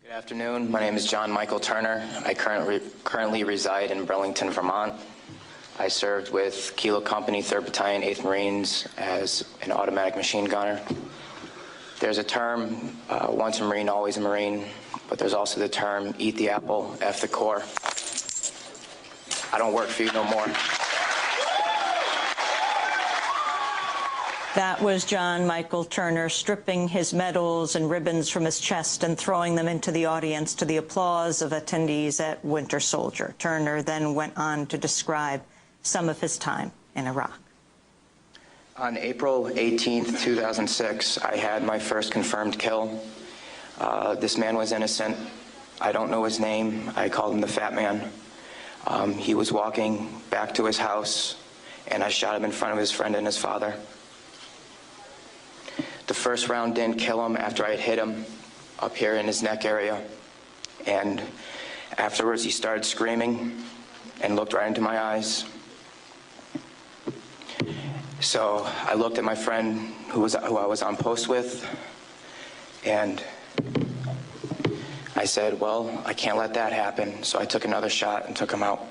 Good afternoon. My name is John Michael Turner. I currently reside in Burlington, Vermont. I served with Kilo Company, 3rd Battalion, 8th Marines as an automatic machine gunner. There's a term, once a Marine, always a Marine, but there's also the term, eat the apple, F the Corps. I don't work for you no more. That was John Michael Turner stripping his medals and ribbons from his chest and throwing them into the audience to the applause of attendees at Winter Soldier. Turner then went on to describe some of his time in Iraq. On April 18th, 2006, I had my first confirmed kill. This man was innocent. I don't know his name. I called him the Fat Man. He was walking back to his house, and I shot him in front of his friend and his father. The first round didn't kill him after I had hit him up here in his neck area. And afterwards, he started screaming and looked right into my eyes. So I looked at my friend who I was on post with, and I said, well, I can't let that happen. So I took another shot and took him out.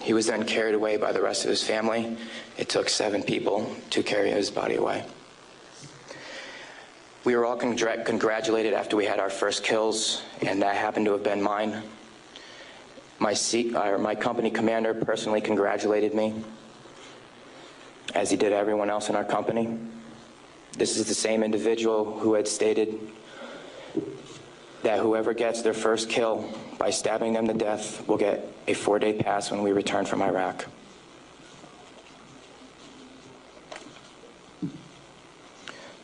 He was then carried away by the rest of his family. It took 7 people to carry his body away. We were all congratulated after we had our first kills, and that happened to have been mine. My company commander personally congratulated me, as he did everyone else in our company. This is the same individual who had stated that whoever gets their first kill by stabbing them to death will get a 4-day pass when we return from Iraq.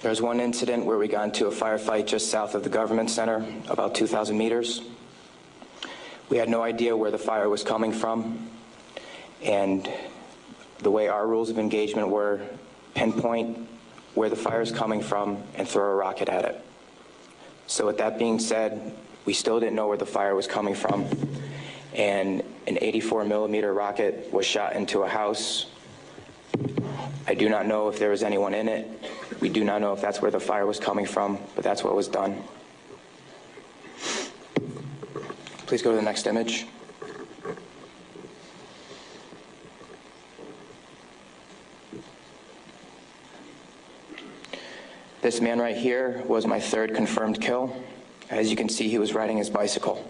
There's one incident where we got into a firefight just south of the government center, about 2,000 meters. We had no idea where the fire was coming from, and the way our rules of engagement were, pinpoint where the fire is coming from and throw a rocket at it. So with that being said, we still didn't know where the fire was coming from, and an 84 millimeter rocket was shot into a house. I do not know if there was anyone in it. We do not know if that's where the fire was coming from, but that's what was done. Please go to the next image. This man right here was my 3rd confirmed kill. As you can see, he was riding his bicycle.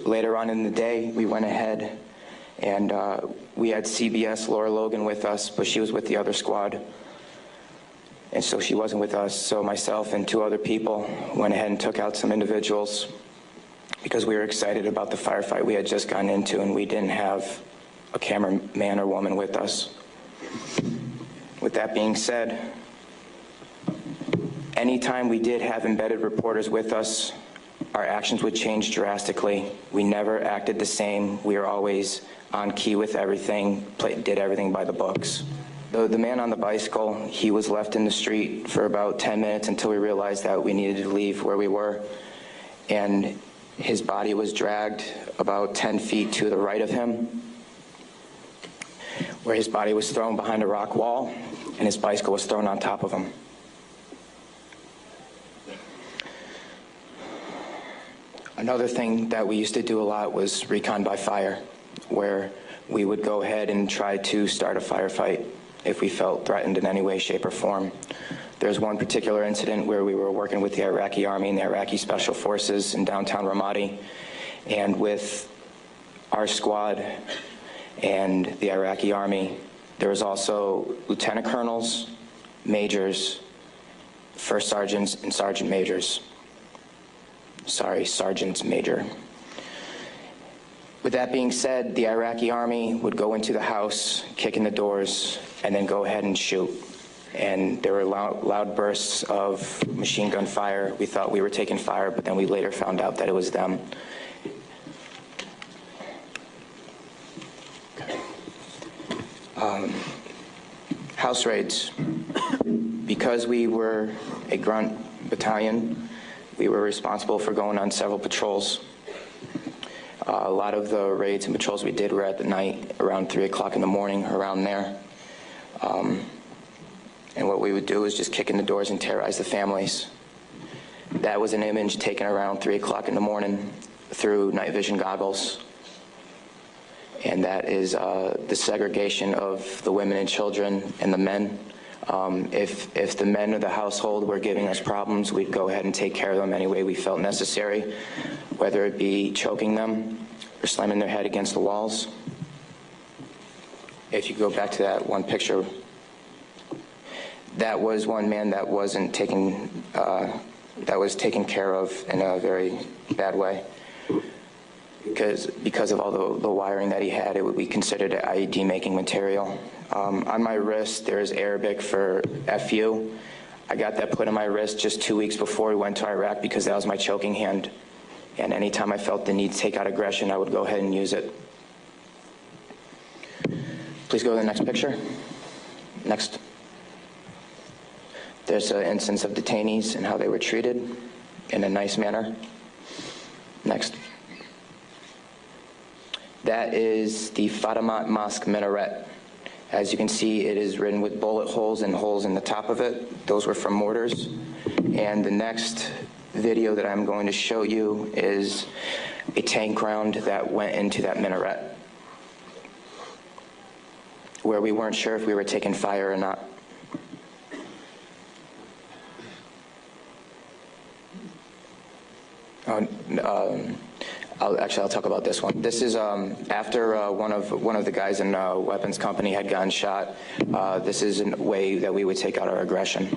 Later on in the day, we went ahead and we had CBS Laura Logan with us, but she was with the other squad. And so she wasn't with us. So myself and 2 other people went ahead and took out some individuals because we were excited about the firefight we had just gotten into, and we didn't have a cameraman or woman with us. With that being said, anytime we did have embedded reporters with us, our actions would change drastically. We never acted the same. We were always on key with everything, did everything by the books. The man on the bicycle, he was left in the street for about 10 minutes until we realized that we needed to leave where we were. And his body was dragged about 10 feet to the right of him, where his body was thrown behind a rock wall, and his bicycle was thrown on top of him. Another thing that we used to do a lot was recon by fire, where we would go ahead and try to start a firefight if we felt threatened in any way, shape, or form. There's one particular incident where we were working with the Iraqi Army and the Iraqi Special Forces in downtown Ramadi, and with our squad and the Iraqi Army, there was also lieutenant colonels, majors, first sergeants, and sergeant majors. Sorry, sergeants major. With that being said, the Iraqi Army would go into the house, kick in the doors, and then go ahead and shoot. And there were loud bursts of machine gun fire. We thought we were taking fire, but then we later found out that it was them. House raids. Because we were a grunt battalion, we were responsible for going on several patrols. A lot of the raids and patrols we did were at the night, around 3 o'clock in the morning, around there. And what we would do is just kick in the doors and terrorize the families. That was an image taken around 3 o'clock in the morning through night vision goggles. And that is the segregation of the women and children and the men. If the men of the household were giving us problems, we'd go ahead and take care of them any way we felt necessary, whether it be choking them or slamming their head against the walls. If you go back to that one picture, that was one man that wasn't taken, that was taken care of in a very bad way. Because of all the wiring that he had, it would be considered an IED making material. On my wrist, there's Arabic for FU. I got that put on my wrist just 2 weeks before we went to Iraq because that was my choking hand. And anytime I felt the need to take out aggression, I would go ahead and use it. Please go to the next picture. Next. There's an instance of detainees and how they were treated in a nice manner. Next. That is the Fatimat Mosque minaret. As you can see, it is written with bullet holes and holes in the top of it. Those were from mortars. And the next video that I'm going to show you is a tank round that went into that minaret, where we weren't sure if we were taking fire or not. I'll talk about this one. This is after one of the guys in weapons company had gotten shot. This is a way that we would take out our aggression.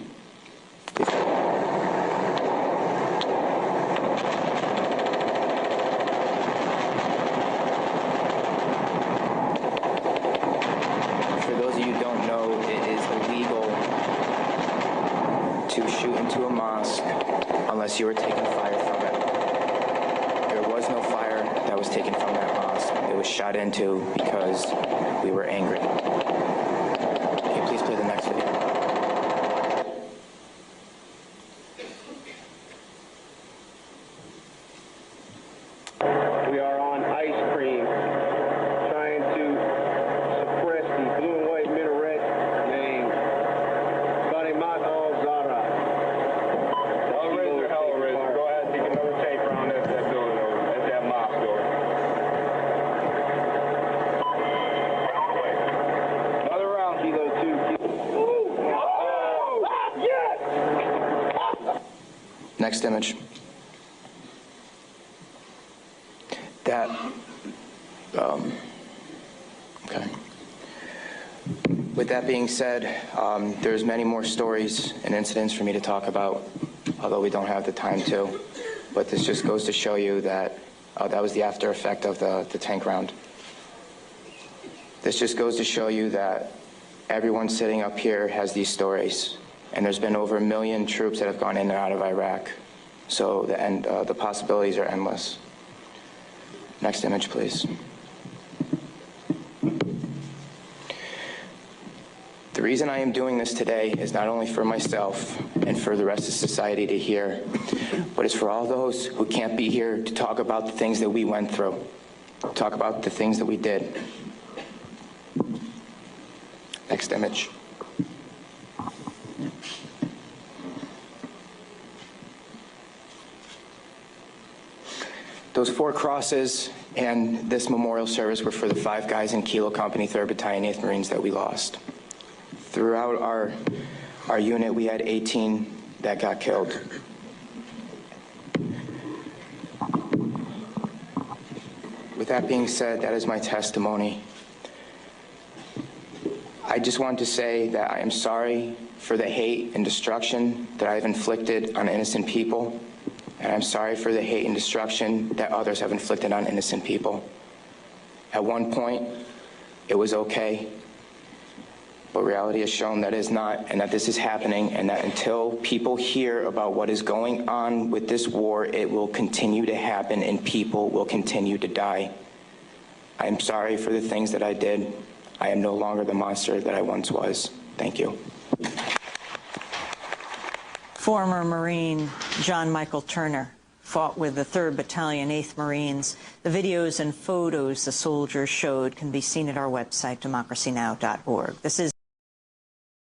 For those of you who don't know, it is illegal to shoot into a mosque unless you were taking fire from it. There was no fire that was taken from that mosque. It was shot into because we were angry. Can you please play the next video? We are on ice cream, trying to suppress the blue and white minaret named Fatimat al-Zahra. Hellraiser. Go ahead and take another tape around that building over. That's that mosque door. Another round, Kilo 2. Oh! Yes! Next image. That, okay. With that being said, there's many more stories and incidents for me to talk about, although we don't have the time to. But this just goes to show you that that was the after effect of the tank round. This just goes to show you that everyone sitting up here has these stories. And there's been over 1 million troops that have gone in and out of Iraq. So the possibilities are endless. Next image, please. The reason I am doing this today is not only for myself and for the rest of society to hear, but it's for all those who can't be here to talk about the things that we went through, talk about the things that we did. Next image. Those 4 crosses and this memorial service were for the 5 guys in Kilo Company, 3rd Battalion, 8th Marines that we lost. Throughout our unit, we had 18 that got killed. With that being said, that is my testimony. I just want to say that I am sorry for the hate and destruction that I've inflicted on innocent people. And I'm sorry for the hate and destruction that others have inflicted on innocent people. At one point, it was okay, but reality has shown that is not, and that this is happening, and that until people hear about what is going on with this war, it will continue to happen and people will continue to die. I am sorry for the things that I did. I am no longer the monster that I once was. Thank you. Former Marine John Michael Turner fought with the 3rd Battalion, 8th Marines. The videos and photos the soldiers showed can be seen at our website, democracynow.org. This is